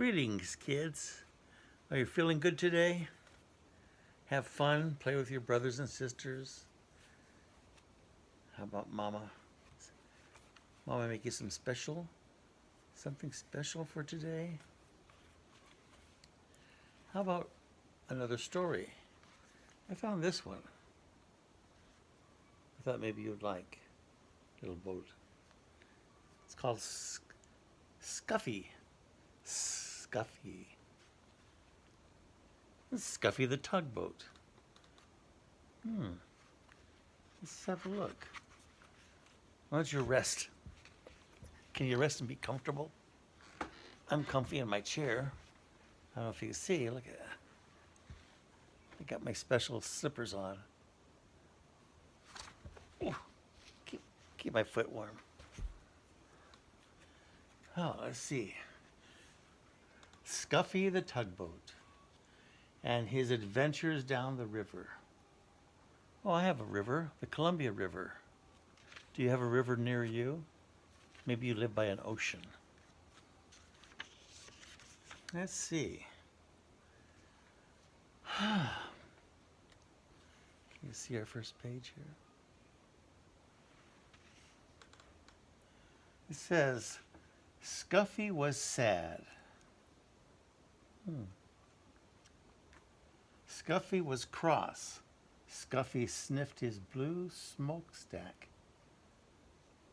Greetings, kids. Are you feeling good today? Have fun, play with your brothers and sisters. How about Mama? Mama make you something special for today? How about another story? I found this one. I thought maybe you'd like, little boat. It's called Scuffy. Scuffy. Scuffy the Tugboat. Let's have a look. Why don't you rest? Can you rest and be comfortable? I'm comfy in my chair. I don't know if you can see. Look at that. I got my special slippers on. Ooh, keep my foot warm. Oh, let's see. Scuffy the Tugboat and his adventures down the river. Oh, I have a river, the Columbia River. Do you have a river near you? Maybe you live by an ocean. Let's see. You see our first page here? It says, Scuffy was sad. Scuffy was cross. Scuffy sniffed his blue smokestack.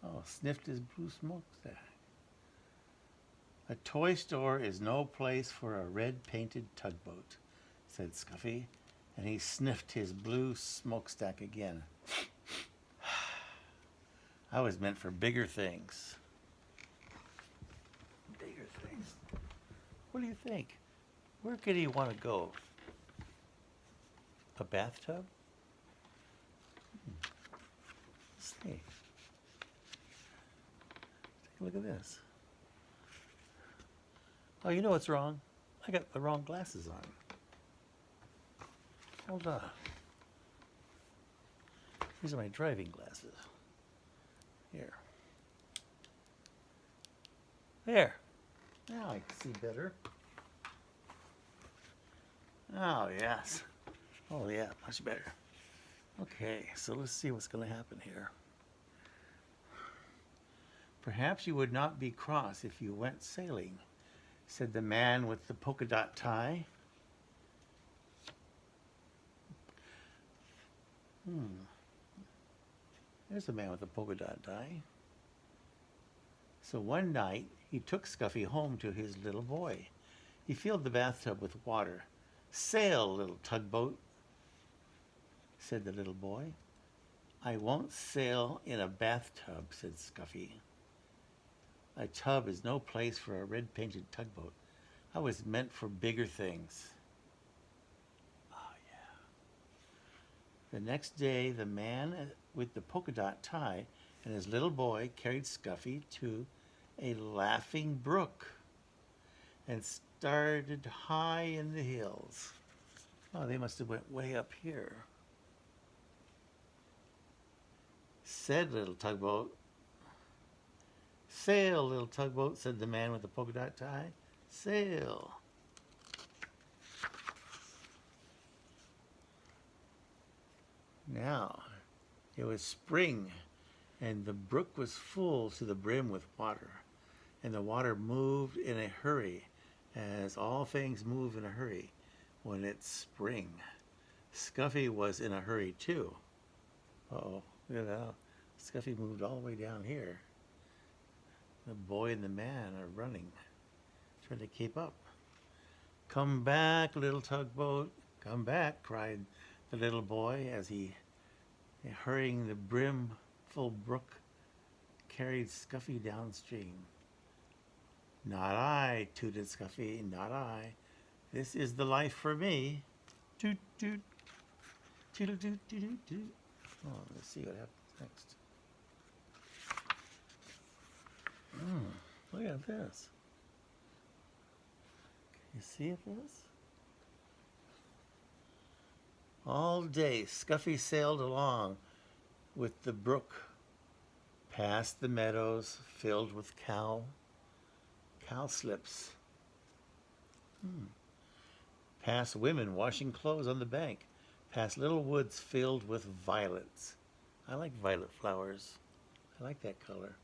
Oh, sniffed his blue smokestack. A toy store is no place for a red-painted tugboat, said Scuffy, and he sniffed his blue smokestack again. I was meant for bigger things. Bigger things. What do you think? Where could he want to go? A bathtub? Let's see. Take a look at this. Oh, you know what's wrong? I got the wrong glasses on. Hold on. These are my driving glasses. Here. There. Now I can see better. Oh, yes. Oh, yeah, much better. Okay, so let's see what's going to happen here. Perhaps you would not be cross if you went sailing, said the man with the polka dot tie. There's the man with the polka dot tie. So one night, he took Scuffy home to his little boy. He filled the bathtub with water. Sail, little tugboat, said the little boy. I won't sail in a bathtub, said Scuffy. A tub is no place for a red-painted tugboat. I was meant for bigger things. Oh, yeah. The next day, the man with the polka dot tie and his little boy carried Scuffy to a laughing brook and started high in the hills. Oh, they must have went way up here. Said little tugboat. Sail, little tugboat, said the man with the polka dot tie. Sail. Now, it was spring, and the brook was full to the brim with water, and the water moved in a hurry, as all things move in a hurry when it's spring. Scuffy was in a hurry too. Uh-oh, look at that. Scuffy moved all the way down here. The boy and the man are running, trying to keep up. Come back, little tugboat, come back, cried the little boy as he, hurrying the brimful brook, carried Scuffy downstream. Not I, tooted Scuffy, not I. This is the life for me. Toot, toot. Toodle, toot, toot, toot, toot. Oh, let's see what happens next. Look at this. Can you see this? All day, Scuffy sailed along with the brook, past the meadows filled with cowslips, Past women washing clothes on the bank. Past little woods filled with violets. I like violet flowers. I like that color.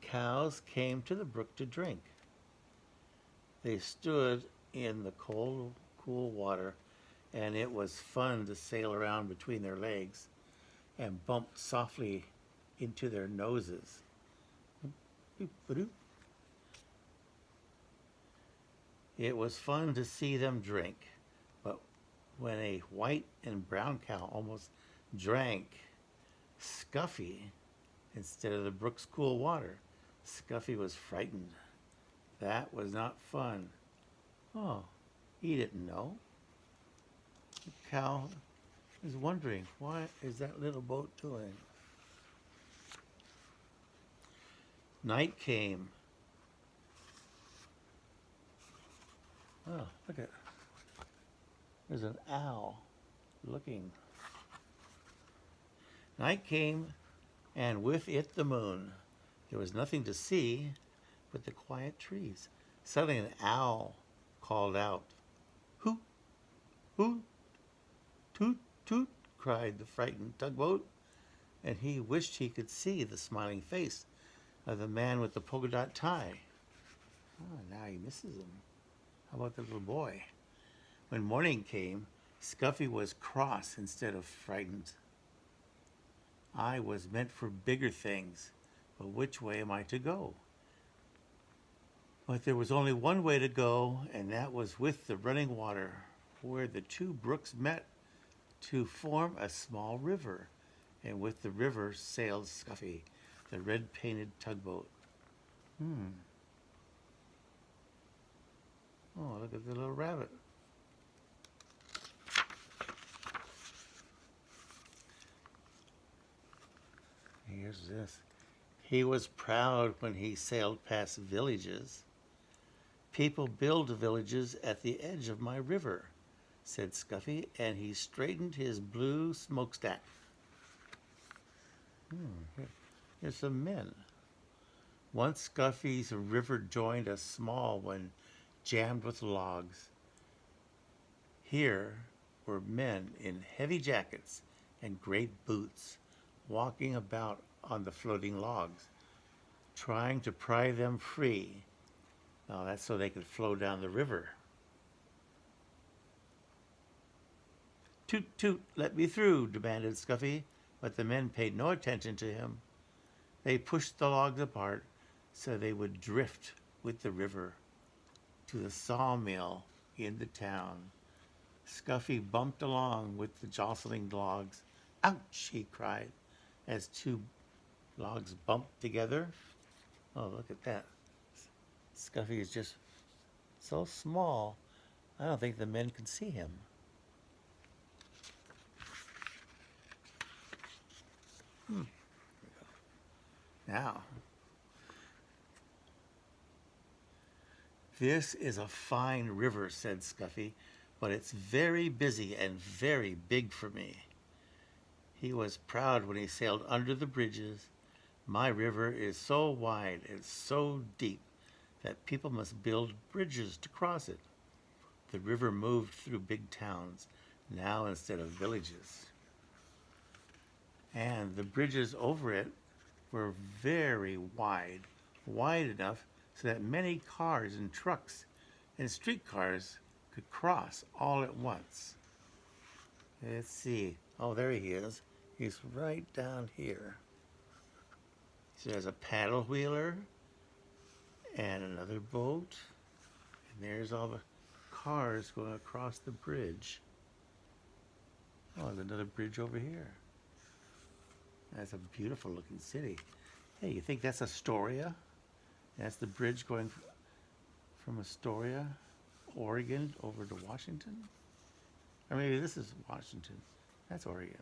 Cows came to the brook to drink. They stood in the cold, cool water, and it was fun to sail around between their legs and bumped softly into their noses. It was fun to see them drink, but when a white and brown cow almost drank Scuffy instead of the brook's cool water, Scuffy was frightened. That was not fun. Oh, he didn't know. The cow is wondering, what is that little boat doing? Night came. Oh, look at, there's an owl looking. Night came, and with it the moon. There was nothing to see but the quiet trees. Suddenly an owl called out. Hoot, hoot, toot, toot, cried the frightened tugboat, and he wished he could see the smiling face of the man with the polka dot tie. Oh, now he misses him. How about the little boy? When morning came, Scuffy was cross instead of frightened. I was meant for bigger things, but which way am I to go? But there was only one way to go, and that was with the running water, where the two brooks met to form a small river, and with the river sailed Scuffy, the red-painted tugboat. Oh, look at the little rabbit. Here's this. He was proud when he sailed past villages. People build villages at the edge of my river, said Scuffy, and he straightened his blue smokestack. Here's some men. Once Scuffy's river joined a small one jammed with logs. Here were men in heavy jackets and great boots walking about on the floating logs, trying to pry them free. Now that's so they could flow down the river. Toot, toot, let me through, demanded Scuffy, but the men paid no attention to him. They pushed the logs apart so they would drift with the river to the sawmill in the town. Scuffy bumped along with the jostling logs. Ouch, he cried, as two logs bumped together. Oh, look at that. Scuffy is just so small, I don't think the men can see him. Now, this is a fine river, said Scuffy, but it's very busy and very big for me. He was proud when he sailed under the bridges. My river is so wide and so deep that people must build bridges to cross it. The river moved through big towns now instead of villages. And the bridges over it were very wide enough so that many cars and trucks and streetcars could cross all at once. Let's see. Oh, there he is. He's right down here. So there's a paddle wheeler and another boat. And there's all the cars going across the bridge. Oh, there's another bridge over here. That's a beautiful looking city. Hey, you think that's Astoria? That's the bridge going from Astoria, Oregon, over to Washington? Or maybe this is Washington. That's Oregon.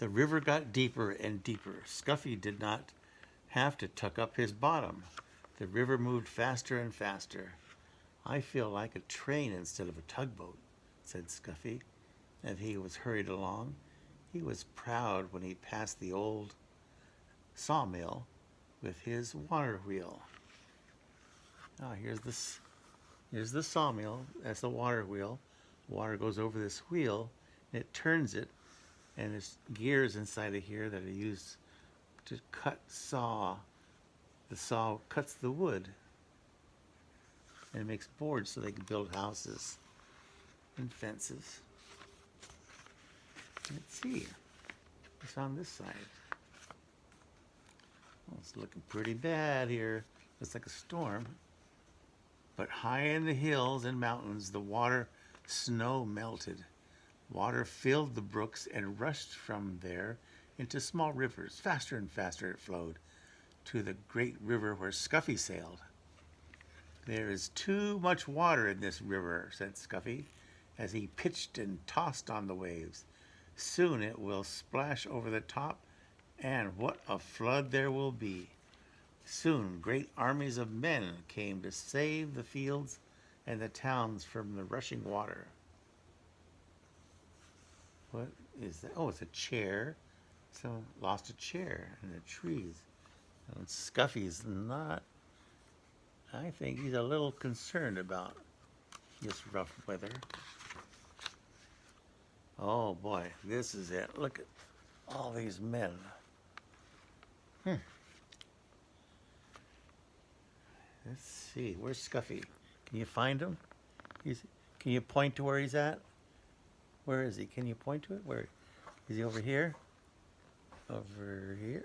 The river got deeper and deeper. Scuffy did not have to tuck up his bottom. The river moved faster and faster. I feel like a train instead of a tugboat, said Scuffy, as he was hurried along. He was proud when he passed the old sawmill with his water wheel. Ah, here's the sawmill. That's the water wheel. Water goes over this wheel, and it turns it, and there's gears inside of here that are used to cut saw. The saw cuts the wood, and it makes boards so they can build houses and fences. Let's see. What's on this side? Well, it's looking pretty bad here. Looks like a storm. But high in the hills and mountains, the snow melted. Water filled the brooks and rushed from there into small rivers. Faster and faster it flowed to the great river where Scuffy sailed. There is too much water in this river, said Scuffy, as he pitched and tossed on the waves. Soon it will splash over the top, and what a flood there will be. Soon great armies of men came to save the fields and the towns from the rushing water. What is that? Oh, it's a chair. Someone lost a chair in the trees. And Scuffy's not, I think he's a little concerned about this rough weather. Oh boy, this is it. Look at all these men. Let's see, where's Scuffy? Can you find him? Can you point to where he's at? Where is he? Can you point to it? Where is he? Over here? Over here?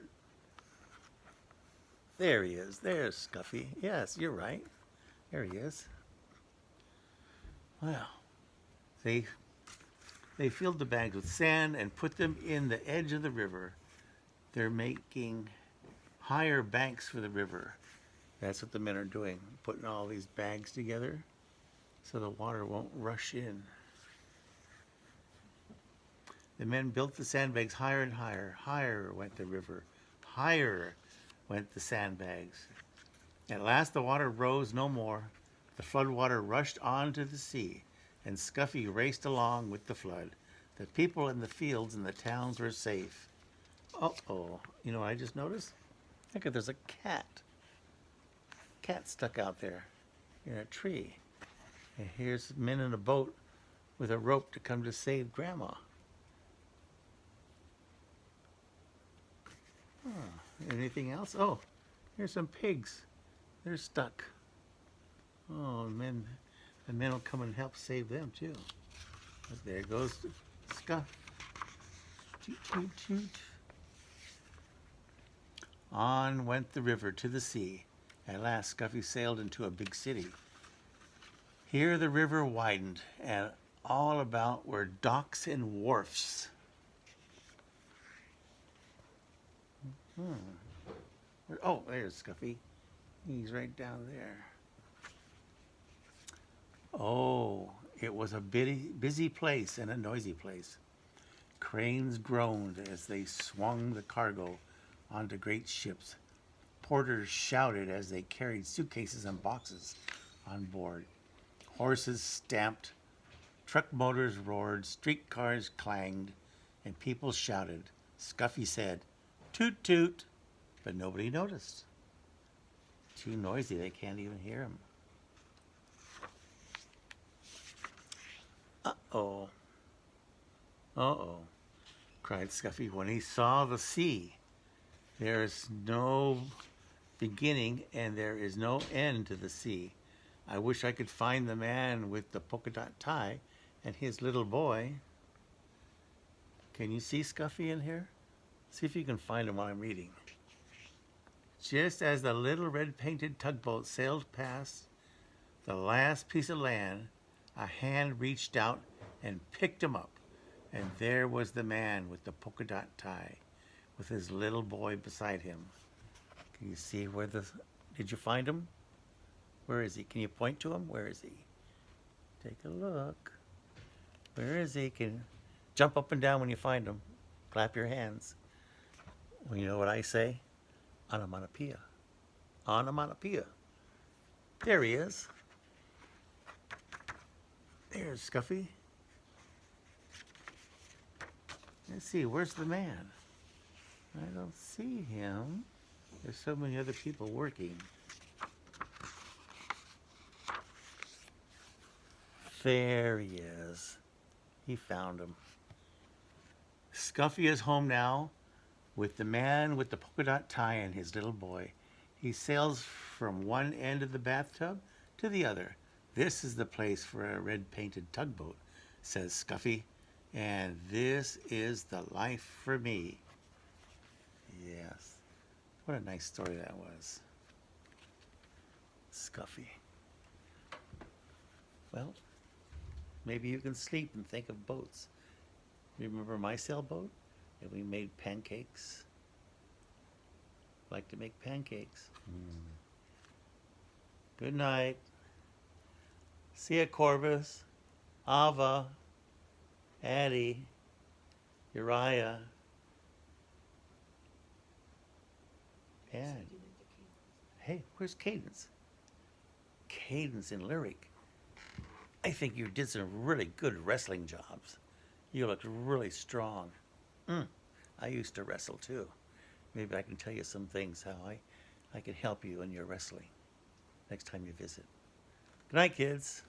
There he is. There's Scuffy. Yes, you're right. There he is. Well, they filled the bags with sand and put them in the edge of the river. They're making higher banks for the river. That's what the men are doing, putting all these bags together so the water won't rush in. The men built the sandbags higher and higher. Higher went the river. Higher went the sandbags. At last the water rose no more. The flood water rushed on to the sea, and Scuffy raced along with the flood. The people in the fields and the towns were safe. Uh-oh. You know what I just noticed? Look, there's a cat. Cat stuck out there in a tree. And here's men in a boat with a rope to come to save Grandma. Anything else? Oh, here's some pigs. They're stuck. Oh, the men will come and help save them too. But there goes Scuff. Toot, toot, toot. On went the river to the sea. At last, Scuffy sailed into a big city. Here the river widened, and all about were docks and wharfs. Oh, there's Scuffy. He's right down there. Oh, it was a busy place and a noisy place. Cranes groaned as they swung the cargo onto great ships. Porters shouted as they carried suitcases and boxes on board. Horses stamped, truck motors roared, streetcars clanged, and people shouted. Scuffy said, "Toot toot," but nobody noticed. Too noisy, they can't even hear him. Uh-oh. Uh-oh, cried Scuffy when he saw the sea. There is no beginning and there is no end to the sea. I wish I could find the man with the polka dot tie and his little boy. Can you see Scuffy in here? See if you can find him while I'm reading. Just as the little red painted tugboat sailed past the last piece of land, a hand reached out and picked him up. And there was the man with the polka dot tie with his little boy beside him. Can you see did you find him? Where is he? Can you point to him? Where is he? Take a look. Where is he? Can jump up and down when you find him. Clap your hands. Well, you know what I say? Onomatopoeia. Onomatopoeia. There he is. There's Scuffy. Let's see, where's the man? I don't see him. There's so many other people working. There he is. He found him. Scuffy is home now with the man with the polka dot tie and his little boy. He sails from one end of the bathtub to the other. This is the place for a red painted tugboat, says Scuffy, and this is the life for me. Yes. What a nice story that was. Scuffy. Well, maybe you can sleep and think of boats. Remember my sailboat? And we made pancakes. Like to make pancakes. Good night. See ya, Corvus, Ava, Addie, Uriah, and hey, where's Cadence? Cadence and Lyric. I think you did some really good wrestling jobs. You looked really strong. I used to wrestle too. Maybe I can tell you some things how I can help you in your wrestling next time you visit. Good night, kids.